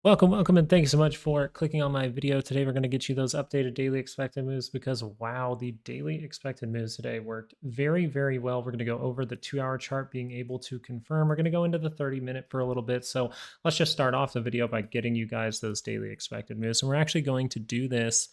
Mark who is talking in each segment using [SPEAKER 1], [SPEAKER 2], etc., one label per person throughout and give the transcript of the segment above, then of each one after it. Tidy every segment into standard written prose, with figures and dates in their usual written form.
[SPEAKER 1] Welcome, and thank you so much for clicking on my video. Today, we're going to get you those updated daily expected moves because, wow, the daily expected moves today worked very well. We're going to go over the 2-hour chart being able to confirm. We're going to go into the 30-minute for a little bit. So let's just start off the video by getting you guys those daily expected moves. And we're actually going to do this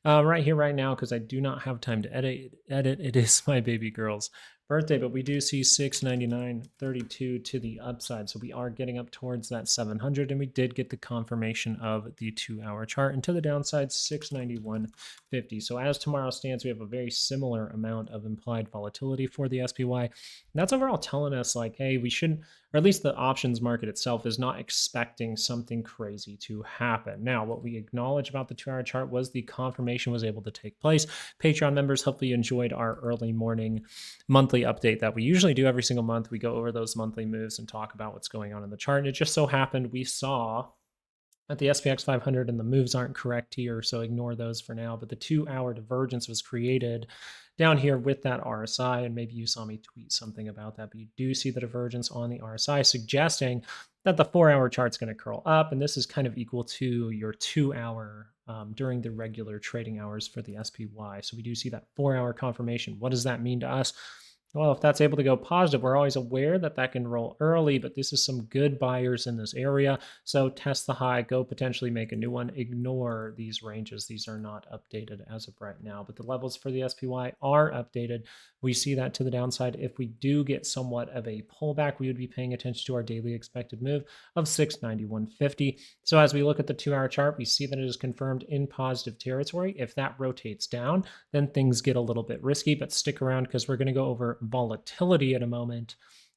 [SPEAKER 1] right here, right now, because I do not have time to edit. It is my baby girl's birthday, but we do see 699.32 to the upside. So we are getting up towards that 700, and we did get the confirmation of the 2-hour chart. And to the downside, 691.50. So as tomorrow stands, we have a very similar amount of implied volatility for the SPY. And that's overall telling us like, hey, we shouldn't, or at least the options market itself is not expecting something crazy to happen. Now, what we acknowledge about the 2-hour chart was the confirmation was able to take place. Patreon members, hopefully you enjoyed our early morning monthly update that we usually do every single month. We go over those monthly moves and talk about what's going on in the chart. And it just so happened we saw at the SPX 500, and the moves aren't correct here, so ignore those for now. But the 2-hour divergence was created down here with that RSI, and maybe you saw me tweet something about that, but you do see the divergence on the RSI, suggesting that the 4-hour chart's going to curl up, and this is kind of equal to your 2-hour during the regular trading hours for the SPY. So we do see that 4-hour confirmation. What does that mean to us? Well, if that's able to go positive, we're always aware that that can roll early, but this is some good buyers in this area. So test the high, go potentially make a new one. Ignore these ranges. These are not updated as of right now, but the levels for the SPY are updated. We see that to the downside. If we do get somewhat of a pullback, we would be paying attention to our daily expected move of 691.50. So as we look at the 2-hour chart, we see that it is confirmed in positive territory. If that rotates down, then things get a little bit risky, but stick around because we're going to go over volatility in a moment.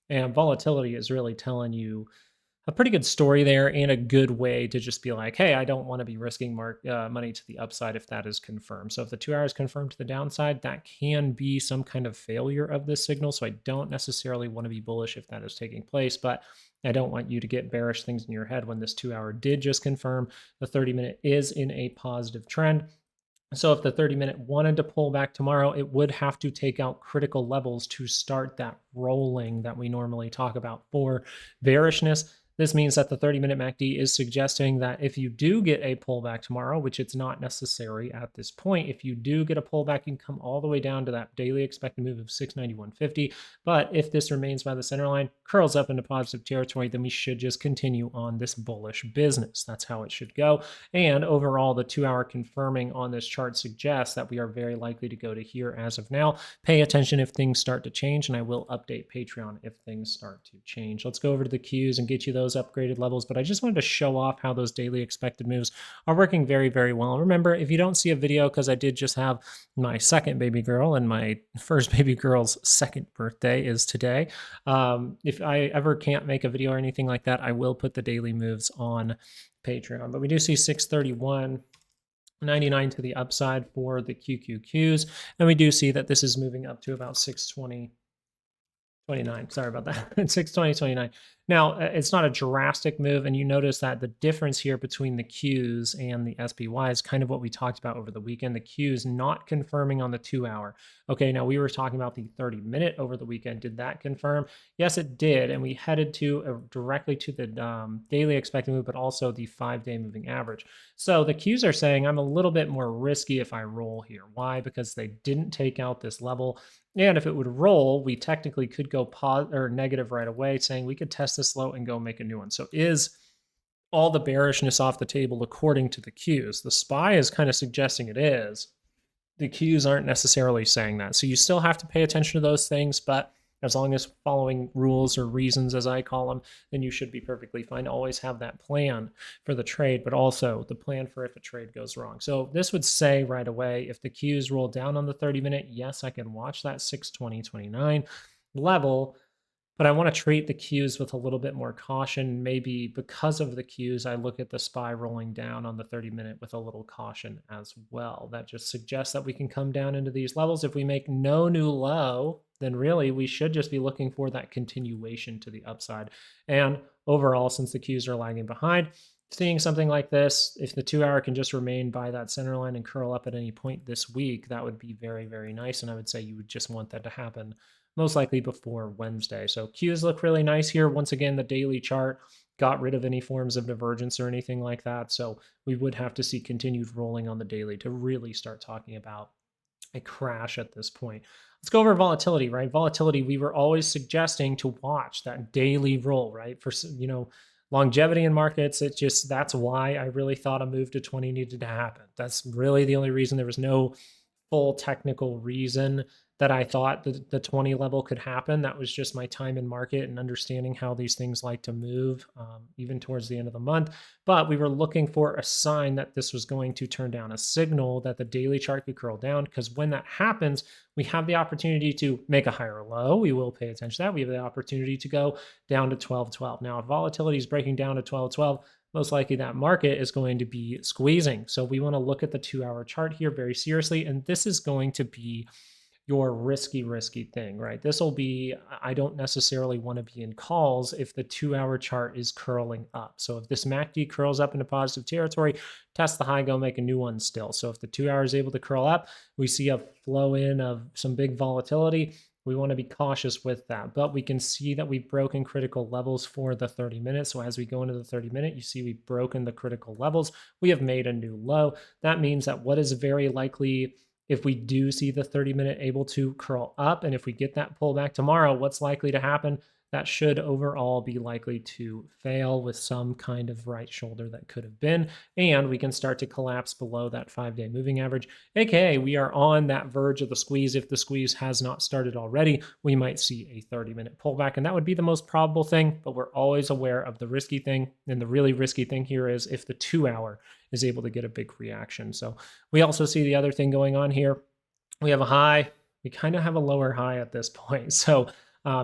[SPEAKER 1] And volatility is really telling you a pretty good story there and a good way to just be like, hey, I don't want to be risking money to the upside if that is confirmed. So if the 2 hour is confirmed to the downside, that can be some kind of failure of this signal. So I don't necessarily want to be bullish if that is taking place, but I don't want you to get bearish things in your head when this 2-hour did just confirm. The 30-minute is in a positive trend. So if the 30-minute wanted to pull back tomorrow, it would have to take out critical levels to start that rolling that we normally talk about for bearishness. This means that the 30-minute MACD is suggesting that if you do get a pullback tomorrow, which it's not necessary at this point, if you do get a pullback, you can come all the way down to that daily expected move of 691.50. But if this remains by the center line, curls up into positive territory, then we should just continue on this bullish business. That's how it should go. And overall, the 2-hour confirming on this chart suggests that we are very likely to go to here as of now. Pay attention if things start to change, and I will update Patreon if things start to change. Let's go over to the Qs and get you those upgraded levels, but I just wanted to show off how those daily expected moves are working very well. Remember, if you don't see a video, because I did just have my second baby girl, and my first baby girl's second birthday is today. If I ever can't make a video or anything like that, I will put the daily moves on Patreon. But we do see 631.99 to the upside for the QQQs, and we do see that this is moving up to about 620.29. Sorry about that. 620.29. Now, it's not a drastic move, and you notice that the difference here between the Qs and the SPY is kind of what we talked about over the weekend. The Qs not confirming on the 2-hour. Okay, now we were talking about the 30-minute over the weekend. Did that confirm? Yes, it did, and we headed to directly to the daily expected move, but also the 5-day moving average. So the Qs are saying I'm a little bit more risky if I roll here. Why? Because they didn't take out this level. And if it would roll, we technically could go negative right away, saying we could test this low and go make a new one. So is all the bearishness off the table according to the Qs? The SPY is kind of suggesting it is. The Qs aren't necessarily saying that. So you still have to pay attention to those things, but as long as following rules or reasons, as I call them, then you should be perfectly fine. Always have that plan for the trade, but also the plan for if a trade goes wrong. So this would say right away, if the Qs roll down on the 30-minute, yes, I can watch that 620.29 level, but I want to treat the Qs with a little bit more caution. Maybe because of the Qs, I look at the SPY rolling down on the 30-minute with a little caution as well. That just suggests that we can come down into these levels. If we make no new low, then really we should just be looking for that continuation to the upside. And overall, since the Qs are lagging behind, seeing something like this, if the 2-hour can just remain by that center line and curl up at any point this week, that would be very nice. And I would say you would just want that to happen most likely before Wednesday. So Qs look really nice here. Once again, the daily chart got rid of any forms of divergence or anything like that. So we would have to see continued rolling on the daily to really start talking about a crash at this point. Let's go over volatility, right? Volatility, we were always suggesting to watch that daily roll, right? For, longevity in markets, that's why I really thought a move to 20 needed to happen. That's really the only reason. There was no full technical reason that I thought the 20 level could happen. That was just my time in market and understanding how these things like to move, even towards the end of the month. But we were looking for a sign that this was going to turn down, a signal that the daily chart could curl down, because when that happens, we have the opportunity to make a higher low. We will pay attention to that. We have the opportunity to go down to 12.12. Now, if volatility is breaking down to 12.12, most likely that market is going to be squeezing. So we want to look at the 2-hour chart here very seriously. And this is going to be your risky thing, right? This will be, I don't necessarily want to be in calls if the 2-hour chart is curling up. So if this MACD curls up into positive territory, test the high, go make a new one still. So if the 2-hour is able to curl up, we see a flow in of some big volatility. We want to be cautious with that, but we can see that we've broken critical levels for the 30 minutes. So as we go into the 30 minute, you see we've broken the critical levels. We have made a new low. That means that what is very likely, if we do see the 30 minute able to curl up, and if we get that pullback tomorrow, what's likely to happen? That should overall be likely to fail with some kind of right shoulder that could have been, and we can start to collapse below that 5-day moving average, aka we are on that verge of the squeeze. If the squeeze has not started already, we might see a 30-minute pullback, and that would be the most probable thing, but we're always aware of the risky thing, and the really risky thing here is if the 2-hour is able to get a big reaction. So we also see the other thing going on here. We have a high, we kind of have a lower high at this point. So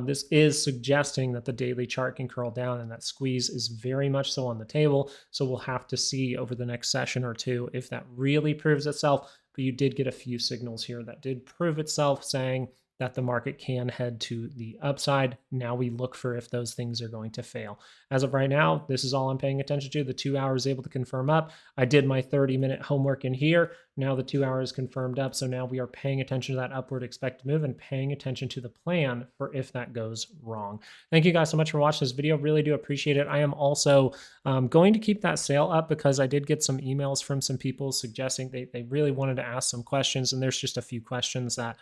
[SPEAKER 1] this is suggesting that the daily chart can curl down, and that squeeze is very much so on the table. So we'll have to see over the next session or two if that really proves itself. But you did get a few signals here that did prove itself, saying that the market can head to the upside. Now we look for if those things are going to fail. As of right now, this is all I'm paying attention to. The 2-hour is able to confirm up. I did my 30-minute homework in here. Now the 2-hour is confirmed up. So now we are paying attention to that upward expected move and paying attention to the plan for if that goes wrong. Thank you guys so much for watching this video. Really do appreciate it. I am also going to keep that sale up because I did get some emails from some people suggesting they really wanted to ask some questions. And there's just a few questions that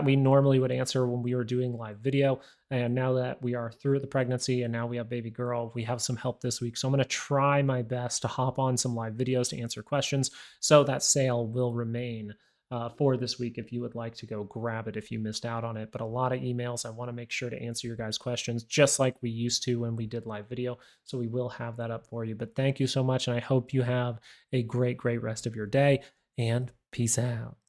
[SPEAKER 1] we normally would answer when we were doing live video. And now that we are through the pregnancy and now we have baby girl, we have some help this week. So I'm going to try my best to hop on some live videos to answer questions. So that sale will remain for this week if you would like to go grab it if you missed out on it. But a lot of emails, I want to make sure to answer your guys' questions just like we used to when we did live video. So we will have that up for you. But thank you so much. And I hope you have a great rest of your day, and peace out.